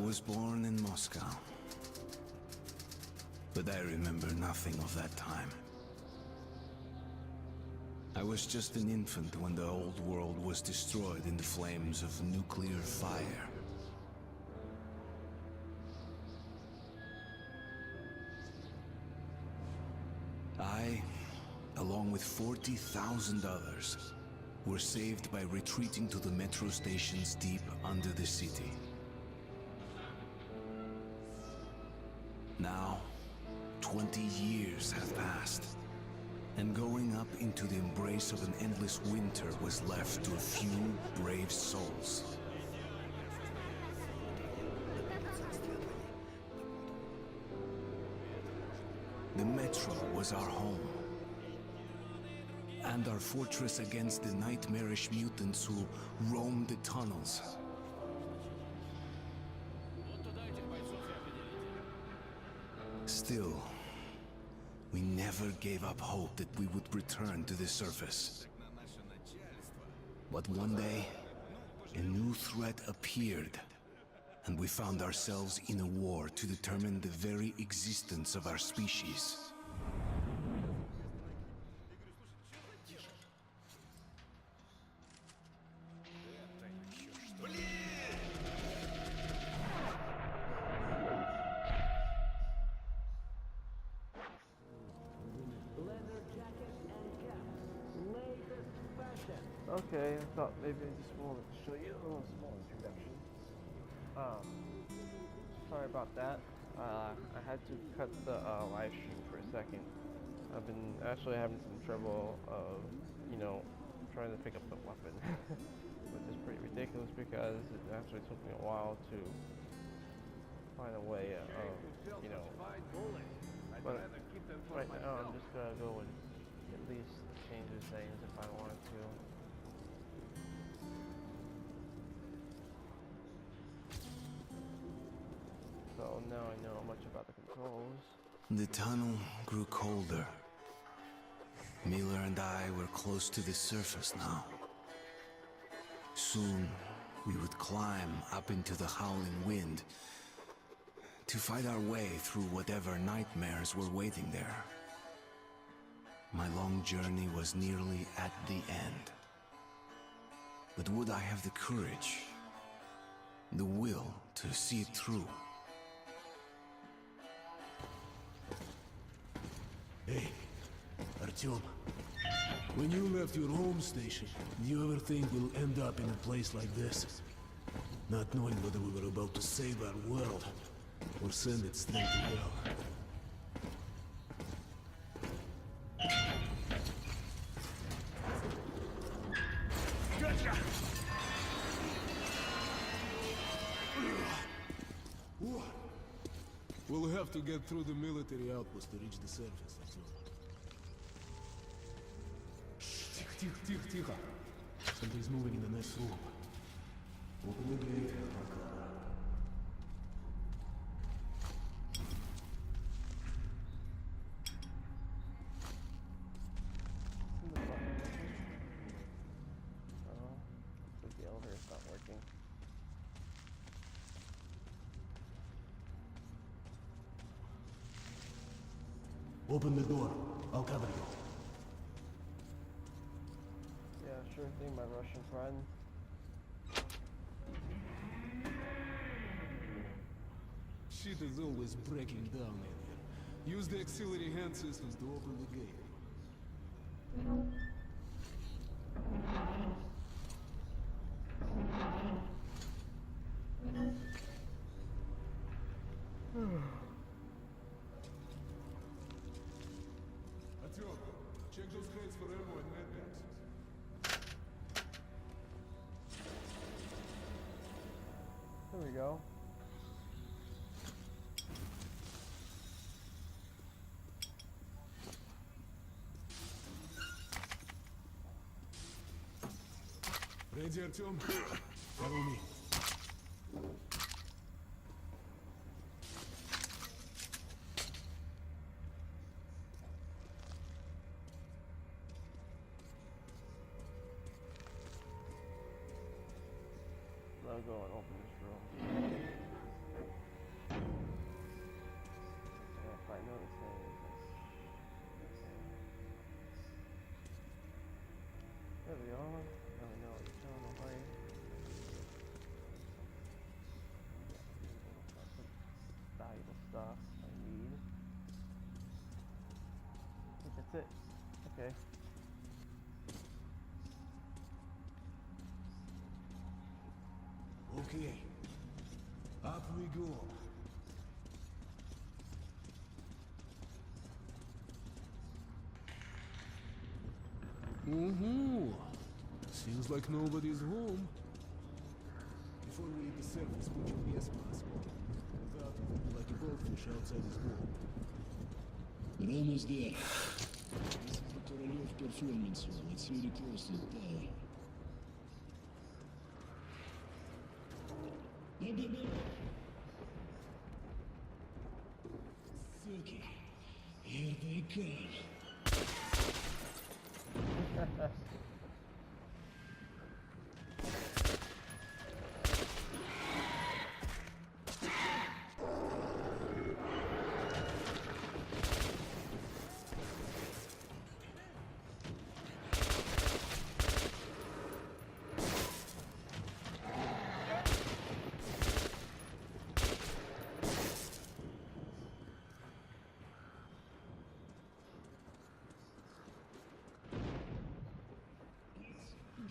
was born in Moscow, but I remember nothing of that time. I was just an infant when the old world was destroyed in the flames of nuclear fire. I, along with 40,000 others, were saved by retreating to the metro stations deep under the city. Now, 20 years have passed, and going up into the embrace of an endless winter was left to a few brave souls. The metro was our home, and our fortress against the nightmarish mutants who roamed the tunnels. Still, we never gave up hope that we would return to the surface. But one day, a new threat appeared, and we found ourselves in a war to determine the very existence of our species. Okay, I thought maybe I just wanted to show you a little small introduction. Sorry about that. I had to cut the live stream for a second. I've been actually having some trouble trying to pick up the weapon, which is pretty ridiculous because it actually took me a while to find a way of, but right now I'm just gonna go and at least change the settings if I wanted to. So now I know much about the controls. The tunnel grew colder. Miller and I were close to the surface now. Soon, we would climb up into the howling wind to fight our way through whatever nightmares were waiting there. My long journey was nearly at the end. But would I have the courage, the will to see it through? Hey, Artyom. When you left your home station, did you ever think we'll end up in a place like this? Not knowing whether we were about to save our world, or send it straight to hell. Gotcha! We'll have to get through the military outpost to reach the surface, that's all. Тихо. Something's moving in the next room. Open the gate and I'll cover up. The elevator's not working. Open the door. I'll cover you. Yeah, sure thing, my Russian friend. Shit is always breaking down in here. Use the auxiliary hand systems to open the gate. Artyom, check those crates for ammo and medpacks. There we go. Ready, Artyom? Follow me. I'll go and open this room. we go. Ooh, seems like nobody's home. Before we leave the surface, put your gas mask on. Without it, you'll be like a goldfish outside his wall. We're almost there. This is the Korolev performance hall. It's very close to the tower. Suki, here they come.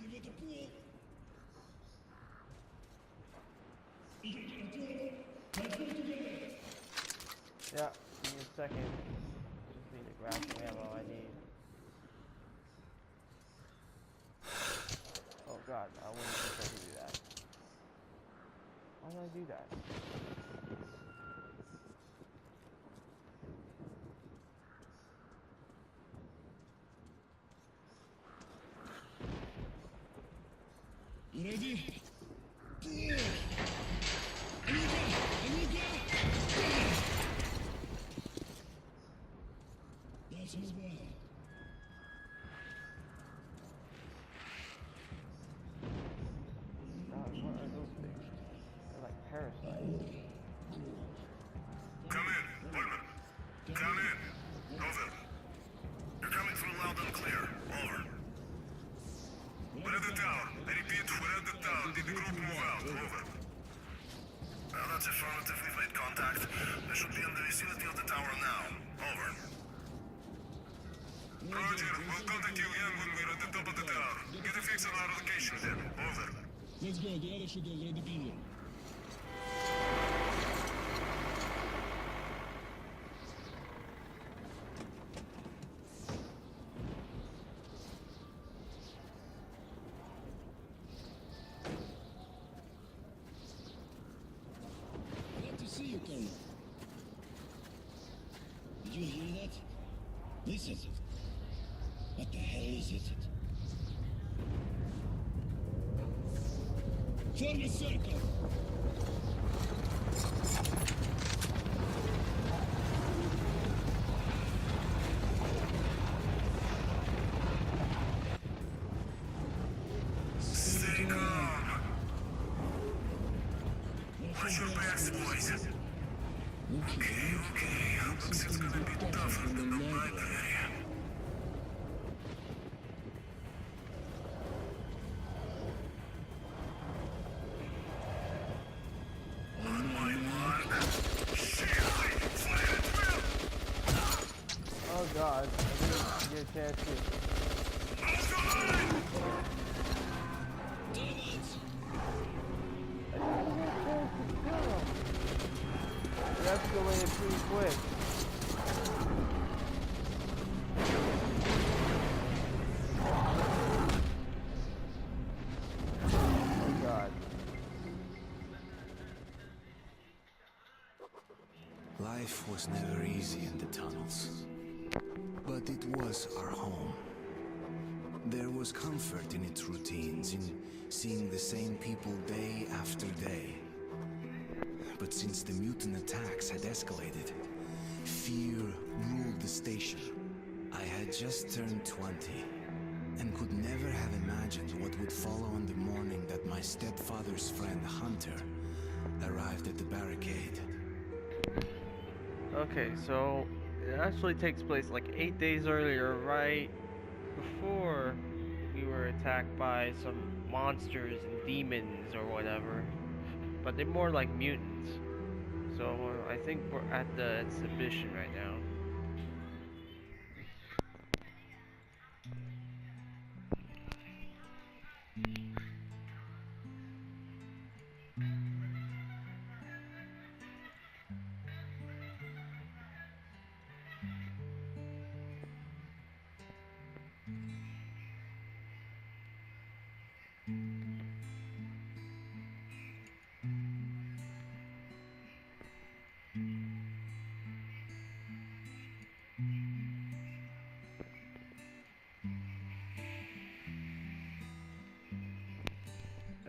Give it a pull. Let's go together. Yeah, give me a second. Just need to grab some ammo I need. Oh god, I wouldn't think I could do that. Why did I do that? You ready? Anita! Let's move on. God, what are those things? They're like parasites. Come in, Woodman. Come in. Over. You're coming through loud and clear. Over. We're at the tower. I repeat, we're at the tower. Did the group move out? Over. Well, that's affirmative. We've made contact. They should be in the vicinity of the tower now. Over. Roger. We'll contact you again when we're at the top of the tower. Get a fix on our location then. Over. Let's go. The others should already be here. Glad to see you, Colonel. Did you hear that? Listen. What the hell is it? Form a circle! Stay calm. Watch your backs, boys. Okay. Looks it's gonna be tougher than the library. On my mark. Shit! Fire at will! Oh god, I didn't get a chance to. Move the line! Damn it! I didn't get a chance to kill him. It escalated pretty quick. Oh god. Life was never easy in the tunnels, but it was our home. There was comfort in its routines, in seeing the same people day after day. But since the mutant attacks had escalated, fear ruled the station. I had just turned 20 and could never have imagined what would follow on the morning that my stepfather's friend Hunter arrived at the barricade. Okay, so it actually takes place like 8 days earlier, right before we were attacked by some monsters and demons or whatever. But they're more like mutants. So I think we're at the exhibition right now.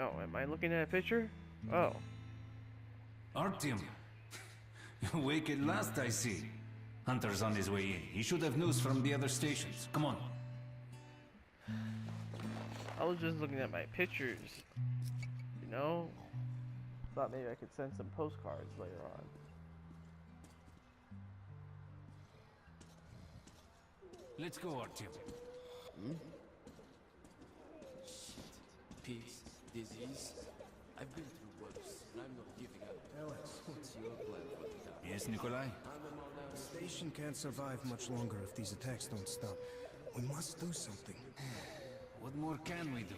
Oh, am I looking at a picture? Oh. Artyom, awake at last, I see. Hunter's on his way in. He should have news from the other stations. Come on. I was just looking at my pictures. You know? Thought maybe I could send some postcards later on. Let's go, Artyom. Peace, disease. I've been through worse, and I'm not giving up. Alex, what's your plan for the town? Yes, Nikolai? The station can't survive much longer if these attacks don't stop. We must do something. What more can we do?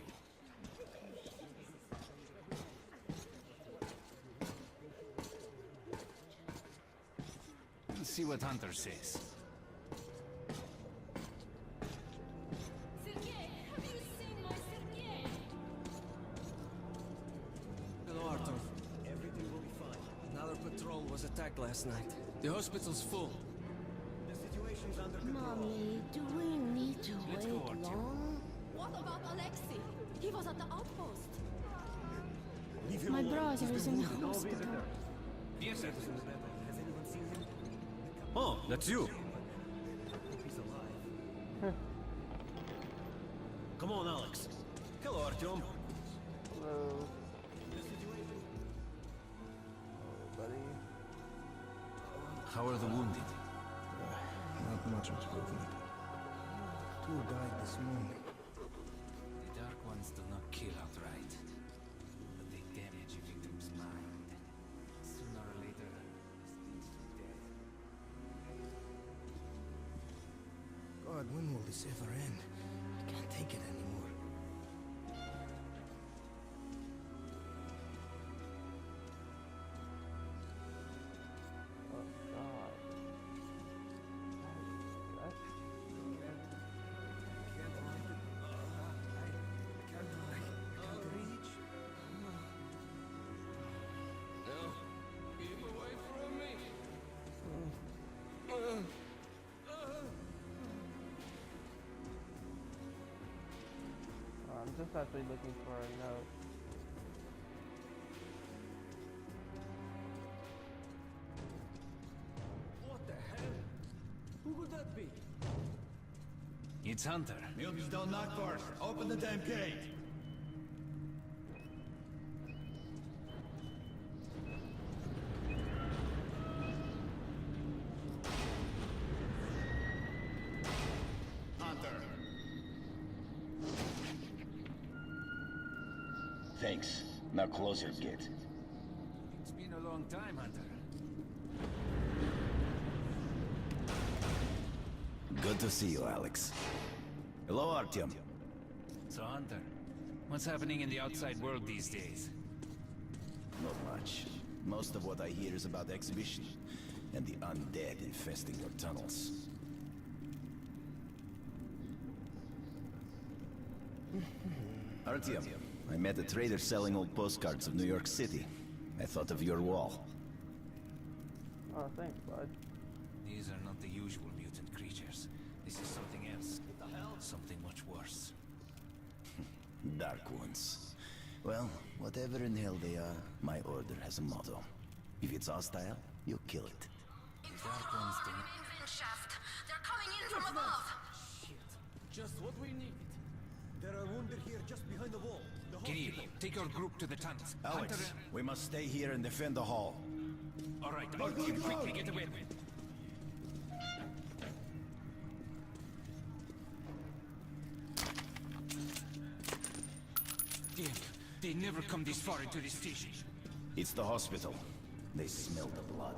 Let's see what Hunter says. Sergei, have you seen my Sergei? Hello, Arthur. Everything will be fine. Another patrol was attacked last night. The hospital's full. The situation's under control. Mommy, do we need to Let's wait go, Artyom. long? What about Alexei? He was at the outpost. My brother is in the hospital. Yes, sir. Oh, that's you. Come on, Alex. Hello, Artyom. Hello. Buddy. How are the wounded? Not much improvement. Two died this morning. The Dark Ones do not kill outright, but they damage a victim's mind. Sooner or later, this leads to death. God, when will this ever end? I can't take it anymore. Oh God. That- Keep away from me. I'm just actually looking for a note. What the hell? Who would that be? It's Hunter. Milby's don't knock first. Open the damn gate. Hunter. Thanks. Now close your gate. It's been a long time, Hunter. Good to see you, Alex. Hello, Artyom. So, Hunter, what's happening in the outside world these days? Not much. Most of what I hear is about the exhibition and the undead infesting your tunnels. Artyom, I met a trader selling old postcards of New York City. I thought of your wall. Oh, thanks, bud. These are not the usual mutant creatures. This is something else. Something much worse. Dark ones. Well, whatever in hell they are, my order has a motto. If it's hostile, you kill it. Dark ones do not... Main vent shaft. They're coming in from above. Just what we need. There are wounded here just behind the wall. The Kirill, take your group to the tunnels. Alex, Hunter... we must stay here and defend the hall. All right, Artyom, quickly get away. Damn, they never come this far into the station. It's the hospital. They smell the blood.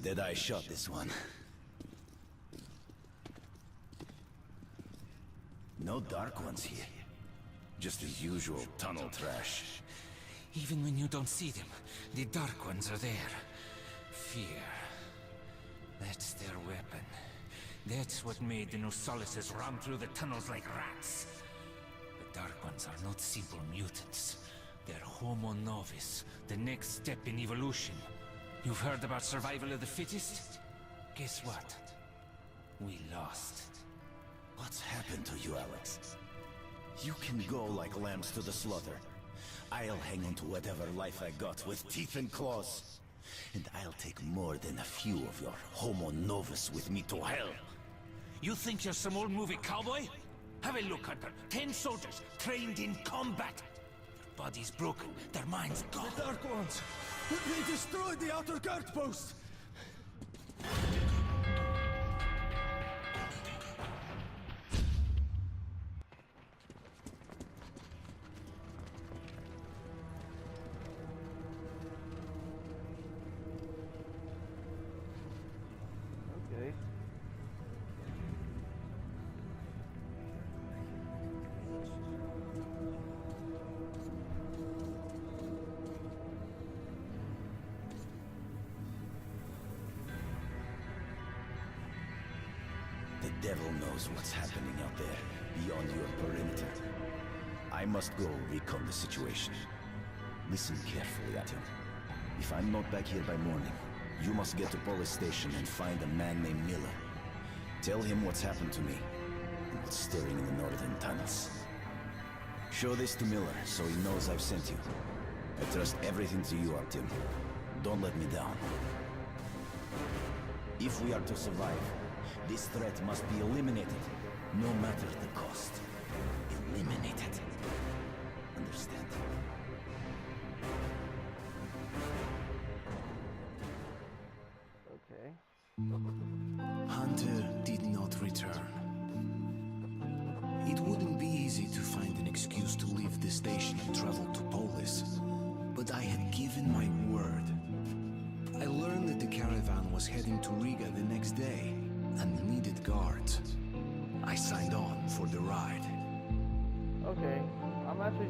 Did I shot this one? No dark ones here. Just the usual tunnel trash. Even when you don't see them, the Dark Ones are there. Fear. That's their weapon. That's what made the Nosalises run through the tunnels like rats. The Dark Ones are not simple mutants. They're Homo Novus, the next step in evolution. You've heard about survival of the fittest? Guess what? We lost. What's happened to you, Alex? You can go like lambs to the slaughter. I'll hang on to whatever life I got with teeth and claws. And I'll take more than a few of your Homo Novus with me to hell. You think you're some old movie cowboy? Have a look, Hunter. 10 soldiers, trained in combat. Their bodies broken, their minds gone. The Dark Ones! They destroyed the outer guard post! Okay. The devil knows what's happening out there, beyond your perimeter. I must go recon the situation. Listen carefully at him. If I'm not back here by morning, you must get to police station and find a man named Miller. Tell him what's happened to me, and what's stirring in the northern tunnels. Show this to Miller, so he knows I've sent you. I trust everything to you, Artyom. Don't let me down. If we are to survive, this threat must be eliminated, no matter the cost. Eliminated. Understand? Okay. Hunter did not return. It wouldn't be easy to find an excuse to leave the station and travel to Polis, but I had given my word. I learned that the caravan was heading to Riga the next day and needed guards. I signed on for the ride. Okay. I'm actually